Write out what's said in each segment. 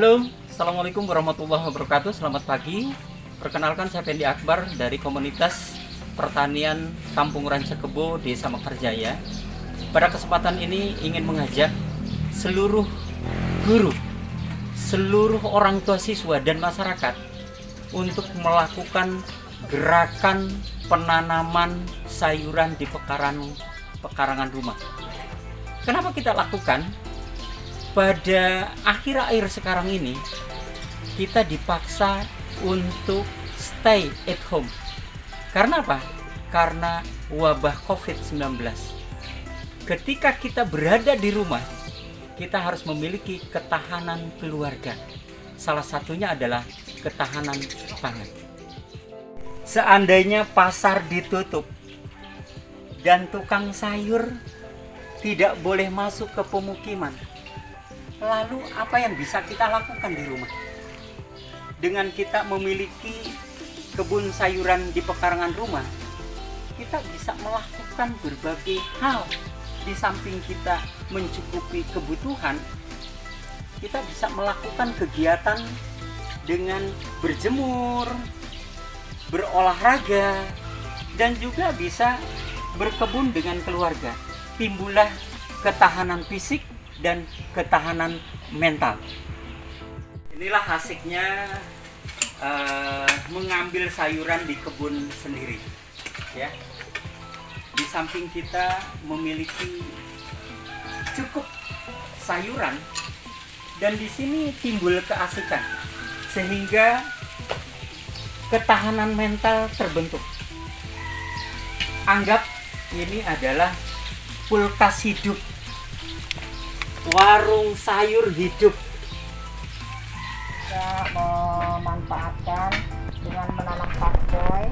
Halo, Assalamualaikum warahmatullahi wabarakatuh. Selamat pagi. Perkenalkan, saya Fendi Akbar dari komunitas pertanian Kampung Rancakebo, Desa Mekarjaya. Pada kesempatan ini ingin mengajak seluruh guru, seluruh orang tua siswa dan masyarakat untuk melakukan gerakan penanaman sayuran di pekarangan rumah. Kenapa kita lakukan? Pada akhir-akhir sekarang ini kita dipaksa untuk stay at home. Karena apa? Karena wabah COVID-19. Ketika kita berada di rumah, kita harus memiliki ketahanan keluarga. Salah satunya adalah ketahanan pangan. Seandainya pasar ditutup dan tukang sayur tidak boleh masuk ke pemukiman, lalu apa yang bisa kita lakukan di rumah? Dengan kita memiliki kebun sayuran di pekarangan rumah, kita bisa melakukan berbagai hal. Di samping kita mencukupi kebutuhan, kita bisa melakukan kegiatan dengan berjemur, berolahraga, dan juga bisa berkebun dengan keluarga. Timbullah ketahanan fisik dan ketahanan mental. Inilah asiknya mengambil sayuran di kebun sendiri, ya. Di samping kita memiliki cukup sayuran, dan di sini timbul keasikan sehingga ketahanan mental terbentuk. Anggap ini adalah kulkas hidup, warung sayur hidup. Kita memanfaatkan dengan menanam pakcoy,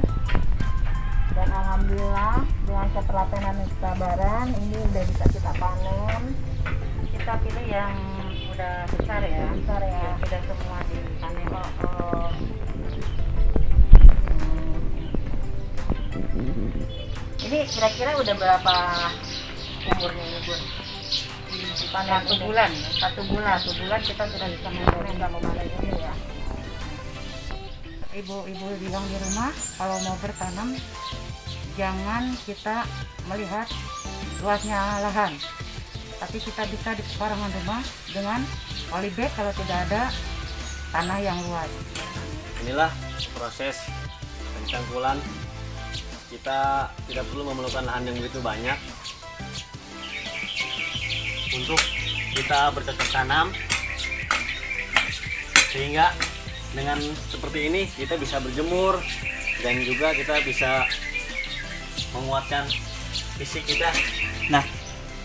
dan alhamdulillah dengan ketelatenan dan kesabaran ini udah bisa kita panen. Kita pilih yang udah besar ya, yang sudah semua dipanen. Ini kira-kira udah berapa umurnya ini, Bun? Satu bulan kita sudah bisa memanen ini ya. Ibu-ibu bilang di rumah, kalau mau bertanam jangan kita melihat luasnya lahan, tapi kita bisa di pekarangan rumah dengan polybag kalau tidak ada tanah yang luas. Inilah proses pencangkulan. Kita tidak perlu memerlukan lahan yang begitu banyak untuk kita bercocok tanam, sehingga dengan seperti ini kita bisa berjemur dan juga kita bisa menguatkan fisik kita. Nah,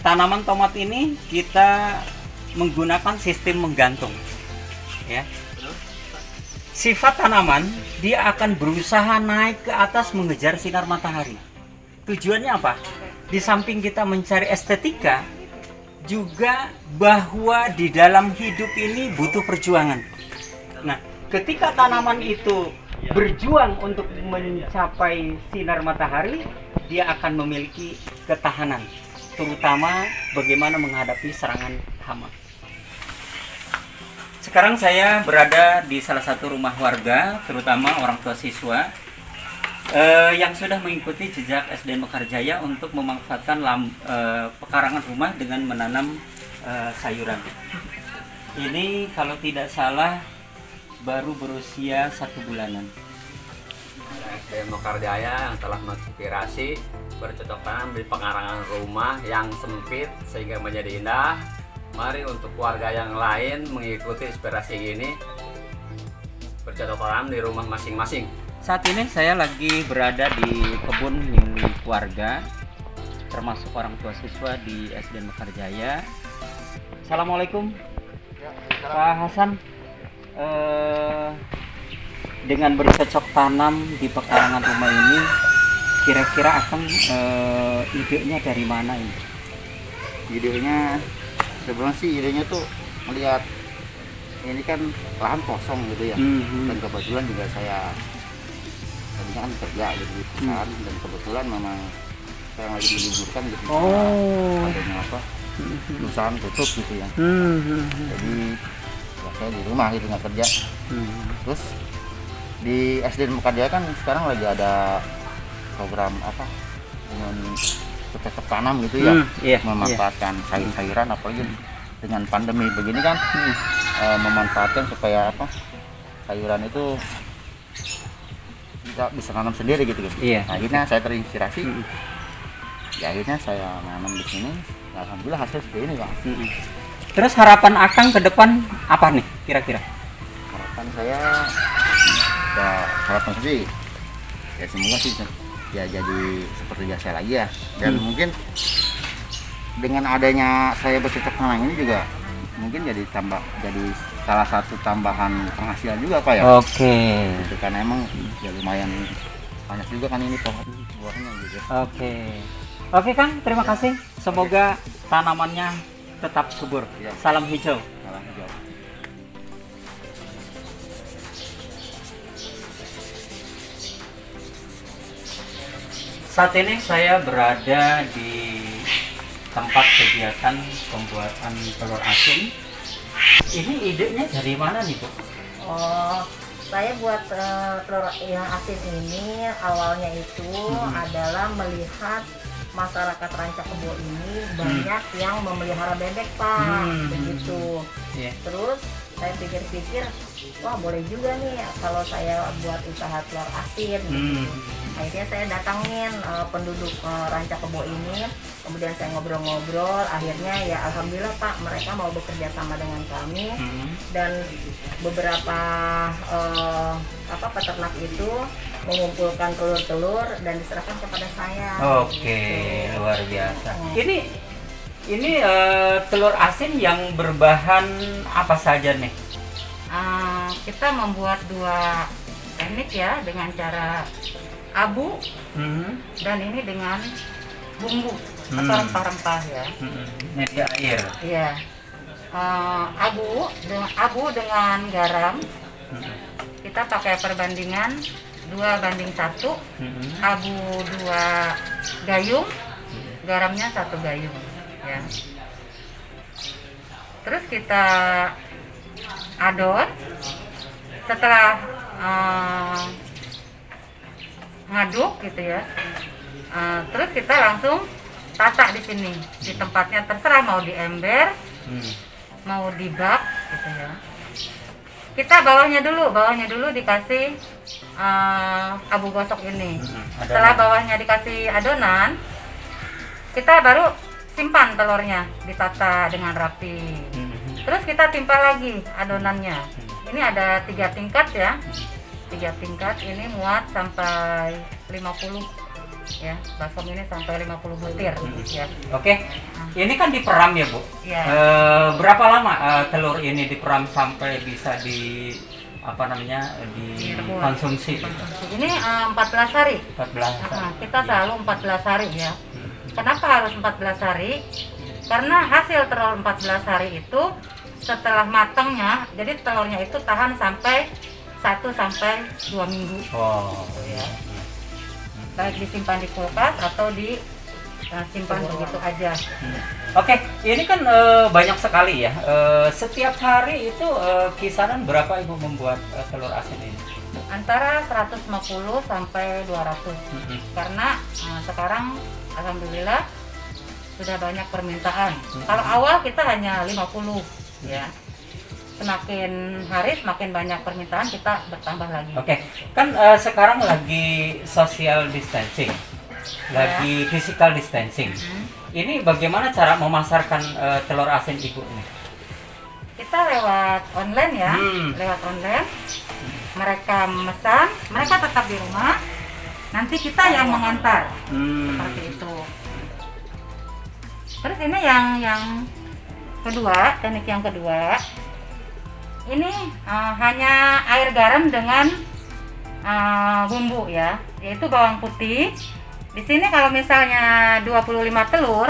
tanaman tomat ini kita menggunakan sistem menggantung, ya. Sifat tanaman, dia akan berusaha naik ke atas mengejar sinar matahari. Tujuannya apa? Di samping kita mencari estetika, juga bahwa di dalam hidup ini butuh perjuangan. Nah, ketika tanaman itu berjuang untuk mencapai sinar matahari, dia akan memiliki ketahanan, terutama bagaimana menghadapi serangan hama. Sekarang saya berada di salah satu rumah warga, terutama orang tua siswa yang sudah mengikuti jejak SDN Mekarjaya untuk memanfaatkan pekarangan rumah dengan menanam sayuran. Ini kalau tidak salah baru berusia 1 bulanan. SDN Mekarjaya yang telah menginspirasi bercocok tanam di pekarangan rumah yang sempit sehingga menjadi indah. Mari untuk warga yang lain mengikuti inspirasi ini, bercocok tanam di rumah masing-masing. Saat ini saya lagi berada di kebun milik warga, termasuk orang tua siswa di SDN Mekarjaya. Assalamualaikum, Pak Hasan. Dengan bercocok tanam di pekarangan rumah ini, kira-kira Akang idenya dari mana ini? Idenya sebenarnya sih tuh melihat ini kan lahan kosong gitu ya. Dan kebetulan juga saya tadinya kan kerja gitu kan, dan kebetulan memang saya lagi diliburkan gitu. Adanya apa? Perusahaan tutup gitu ya. Jadi ya saya di rumah gitu nggak kerja. Terus di SD Mekarjaya kan sekarang lagi ada program apa dengan bercocok tanam gitu ya, Iya. memanfaatkan sayur-sayuran, apalagi dengan pandemi begini kan, memanfaatkan supaya apa sayuran itu bisa nanam sendiri gitu. Iya. Nah, akhirnya saya terinspirasi. Ya, akhirnya saya nanam di sini. Alhamdulillah hasil seperti ini, Bang. Terus harapan Akang ke depan apa nih kira-kira? Harapan saya, ya harapan sih, ya semoga sih ya jadi seperti biasa lagi ya. Dan mungkin dengan adanya saya bercocok tanam ini juga mungkin jadi salah satu tambahan penghasilan juga Pak ya. Oke. Gitu, karena emang ya lumayan banyak juga kan ini pohon buahnya gitu. Oke Kang, terima kasih. Semoga tanamannya tetap subur. Ya. Salam hijau. Salam hijau. Saat ini saya berada di tempat kegiatan pembuatan telur asin. Ini idenya dari mana nih Bu? Oh, saya buat telur yang asin ini awalnya itu adalah melihat masyarakat Rancakebo ini banyak yang memelihara bebek Pak, begitu. Iya. Terus saya pikir-pikir, wah boleh juga nih kalau saya buat usaha telur asin. Akhirnya saya datangin penduduk Rancakebo ini, kemudian saya ngobrol-ngobrol, akhirnya ya alhamdulillah Pak mereka mau bekerja sama dengan kami dan beberapa peternak itu mengumpulkan telur-telur dan diserahkan kepada saya. Oke, luar biasa. Ini telur asin yang berbahan apa saja nih? Kita membuat dua teknik ya, dengan cara abu dan ini dengan bumbu atau rempah-rempah ya. Media air. Iya. Abu dengan garam. Kita pakai perbandingan 2:1. Abu 2 gayung, garamnya 1 gayung ya. Terus kita adon. Setelah ngaduk gitu ya, terus kita langsung tata di sini di tempatnya, terserah mau di ember mau di bak gitu ya. Kita bawahnya dulu dikasih abu gosok ini. Setelah bawahnya dikasih adonan, kita baru simpan telurnya, ditata dengan rapi. Terus kita timpa lagi adonannya. Ini ada 3 tingkat ya. 3 tingkat, ini muat sampai 50 ya, baskom ini sampai 50 butir ya. Oke, ini kan diperam ya Bu? Ya. Berapa lama telur ini diperam sampai bisa dikonsumsi? Ini 14 hari. 14 hari. Kita selalu 14 hari ya. Kenapa harus 14 hari? Karena hasil telur 14 hari itu setelah matangnya, jadi telurnya itu tahan sampai 1 sampai 2 minggu. Ya. Baik disimpan di kulkas atau disimpan begitu aja. Oke, ini kan banyak sekali ya. Setiap hari itu kisaran berapa Ibu membuat telur asin ini? Antara 150 sampai 200. Karena sekarang alhamdulillah sudah banyak permintaan. Kalau awal kita hanya 50 ya. Semakin hari semakin banyak permintaan, kita bertambah lagi. Oke, kan sekarang lagi social distancing, lagi physical distancing. Ini bagaimana cara memasarkan telur asin Ibu ini? Kita lewat online ya, lewat online. Mereka memesan, mereka tetap di rumah. Nanti kita yang mengantar, seperti itu. Terus ini yang kedua, teknik yang kedua. Ini hanya air garam dengan bumbu ya, yaitu bawang putih. Di sini kalau misalnya 25 telur,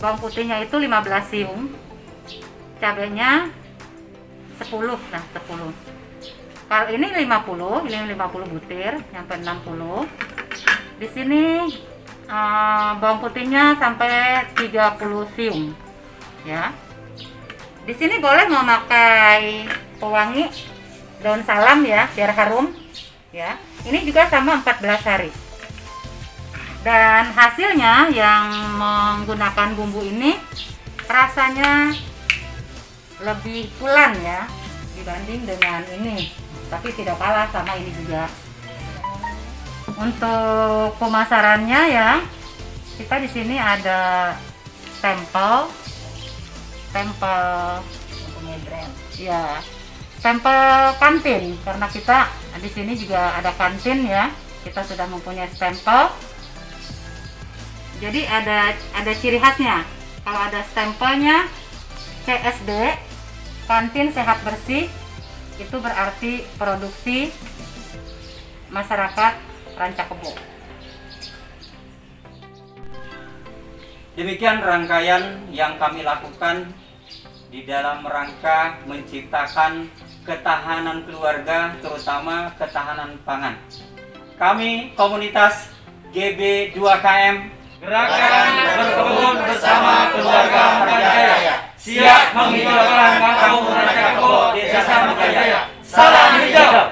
bawang putihnya itu 15 siung, cabenya 10 nah 10. Kalau ini 50 butir, sampai 60. Di sini bawang putihnya sampai 30 siung, ya. Di sini boleh memakai pewangi daun salam ya, biar harum ya. Ini juga sama 14 hari. Dan hasilnya yang menggunakan bumbu ini rasanya lebih pulan ya dibanding dengan ini, tapi tidak kalah sama ini juga. Untuk pemasarannya ya, kita di sini ada stempel ya, stempel kantin, karena kita di sini juga ada kantin ya. Kita sudah mempunyai stempel. Jadi ada ciri khasnya. Kalau ada stempelnya CSD, kantin sehat bersih, itu berarti produksi masyarakat Rancakebo. Demikian rangkaian yang kami lakukan di dalam rangka menciptakan ketahanan keluarga, terutama ketahanan pangan. Kami komunitas GB 2KM Gerakan Berkebun Bersama Keluarga Margajaya, siap menghijaukan kampung Rancakebo, Desa Margajaya. Salam hijau.